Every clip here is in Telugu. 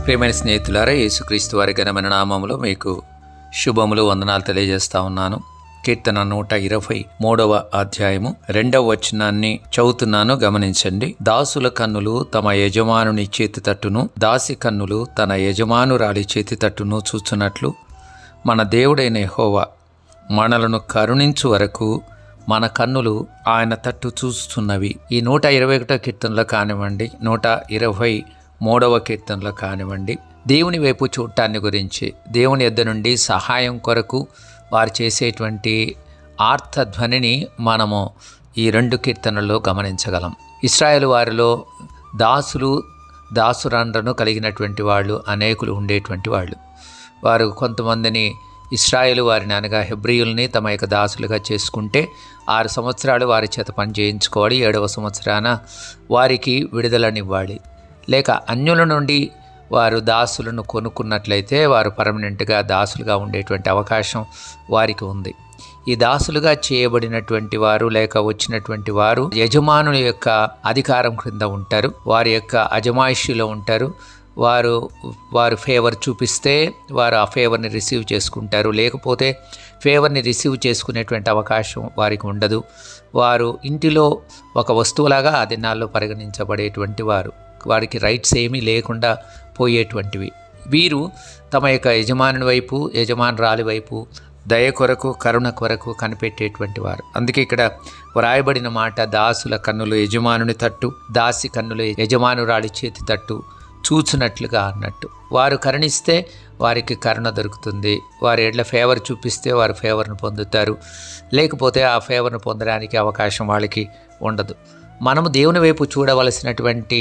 ప్రియమైన స్నేహితులారా, యేసుక్రీస్తు వారి ఘనమైన నామములో మీకు శుభములు, వందనాలు తెలియజేస్తా ఉన్నాను. కీర్తన 123వ అధ్యాయము 2వ వచనాన్ని చదువుతున్నాను, గమనించండి. దాసుల కన్నులు తమ యజమానుని చేతి తట్టును, దాసి కన్నులు తన యజమానురాలి చేతి తట్టును చూచున్నట్లు మన దేవుడైన యెహోవా మనలను కరుణించు వరకు మన కన్నులు ఆయన తట్టు చూస్తున్నవి. ఈ 121వ కీర్తనలో కానివ్వండి, 123వ కీర్తనలో కానివ్వండి, దేవుని వైపు చూడటాన్ని గురించి, దేవుని యొద్ద నుండి సహాయం కొరకు వారు చేసేటువంటి ఆర్తధ్వనిని మనము ఈ 2 కీర్తనల్లో గమనించగలం. ఇశ్రాయేలు వారిలో దాసులు, దాసురాండ్రను కలిగినటువంటి వాళ్ళు అనేకులు ఉండేటువంటి వాళ్ళు. వారు కొంతమందిని ఇశ్రాయేలు వారిని అనగా హెబ్రీయుల్ని తమ యొక్క దాసులుగా చేసుకుంటే 6 సంవత్సరాలు వారి చేత పని చేయించుకోవాలి. 7వ సంవత్సరాన వారికి విడుదలనివ్వాలి. లేక అన్యుల నుండి వారు దాసులను కొనుక్కున్నట్లయితే వారు పర్మనెంట్గా దాసులుగా ఉండేటువంటి అవకాశం వారికి ఉంది. ఈ దాసులుగా చేయబడినటువంటి వారు లేక వచ్చినటువంటి వారు యజమానుల యొక్క అధికారం క్రింద ఉంటారు, వారి యొక్క అజమాయిషిలో ఉంటారు. వారు ఫేవర్ చూపిస్తే వారు ఆ ఫేవర్ని రిసీవ్ చేసుకుంటారు, లేకపోతే ఫేవర్ని రిసీవ్ చేసుకునేటువంటి అవకాశం వారికి ఉండదు. వారు ఇంటిలో ఒక వస్తువులాగా ఆ దినాల్లో పరిగణించబడేటువంటి వారు, వారికి రైట్స్ ఏమీ లేకుండా పోయేటువంటివి. వీరు తమ యొక్క యజమానుని వైపు, యజమానురాలి వైపు దయ కొరకు, కరుణ కొరకు కనిపెట్టేటువంటి వారు. అందుకే ఇక్కడ వ్రాయబడిన మాట, దాసుల కన్నులు యజమానుని తట్టు, దాసి కన్నులు యజమానురాలి చేతి తట్టు చూచినట్లుగా అన్నట్టు. వారు కరుణిస్తే వారికి కరుణ దొరుకుతుంది, వారి ఎడ్ల ఫేవర్ చూపిస్తే వారు ఫేవర్ను పొందుతారు, లేకపోతే ఆ ఫేవర్ను పొందడానికి అవకాశం వాళ్ళకి ఉండదు. మనము దేవుని వైపు చూడవలసినటువంటి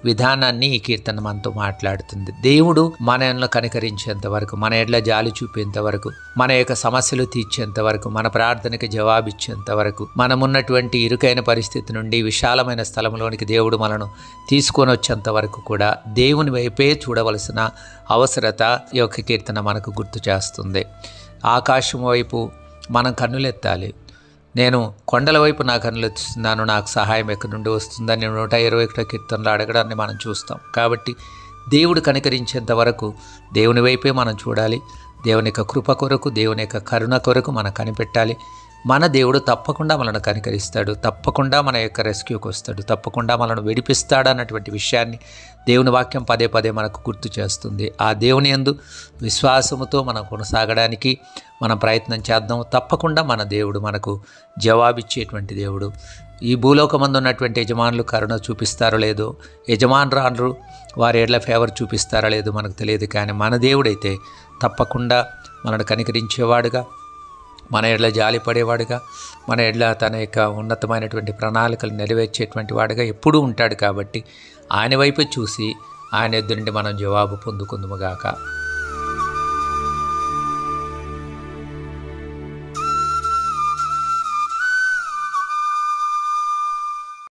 విధానాన్ని ఈ కీర్తన మనతో మాట్లాడుతుంది. దేవుడు మనల్ని కనికరించేంత వరకు, మన ఎడ్ల జాలి చూపేంత వరకు, మన యొక్క సమస్యలు తీర్చేంత వరకు, మన ప్రార్థనకి జవాబిచ్చేంత వరకు, మనమున్నటువంటి ఇరుకైన పరిస్థితి నుండి విశాలమైన స్థలంలోనికి దేవుడు మనను తీసుకొని వచ్చేంత వరకు కూడా దేవుని వైపే చూడవలసిన అవసరత ఈ యొక్క కీర్తన మనకు గుర్తు చేస్తుంది. ఆకాశం వైపు మనం కన్నులెత్తాలి. నేను కొండల వైపు నా కన్నులు ఎత్తుతున్నాను, నాకు సహాయం ఎక్కడి నుండి వస్తుందని 121వ కీర్తనలో అడగడాన్ని మనం చూస్తాం. కాబట్టి దేవుడు కనికరించేంత వరకు దేవుని వైపే మనం చూడాలి. దేవుని యొక్క కృప కొరకు, దేవుని యొక్క కరుణ కొరకు మనం కనిపెట్టాలి. మన దేవుడు తప్పకుండా మనల్ని కనికరిస్తాడు, తప్పకుండా మన యొక్క రెస్క్యూకి వస్తాడు, తప్పకుండా మనల్ని విడిపిస్తాడు అన్నటువంటి విషయాన్ని దేవుని వాక్యం పదే పదే మనకు గుర్తు చేస్తుంది. ఆ దేవుని యందు విశ్వాసముతో మనం కొనసాగడానికి మనం ప్రయత్నం చేద్దాం. తప్పకుండా మన దేవుడు మనకు జవాబిచ్చేటువంటి దేవుడు. ఈ భూలోకమందు ఉన్నటువంటి యజమానులు కరుణ చూపిస్తారో లేదో, యజమానురాండ్రు వారి ఎడ్ల ఫేవర్ చూపిస్తారో లేదో మనకు తెలియదు. కానీ మన దేవుడైతే తప్పకుండా మనల్ని కనికరించేవాడుగా, మన ఎడ్ల జాలి పడేవాడుగా, మన ఎడ్ల తన యొక్క ఉన్నతమైనటువంటి ప్రణాళికలు నెరవేర్చేటువంటి వాడుగా ఎప్పుడూ ఉంటాడు. కాబట్టి ఆయన వైపు చూసి ఆయన ఎదురు నుండి మనం జవాబు పొందుకుందుముగాక.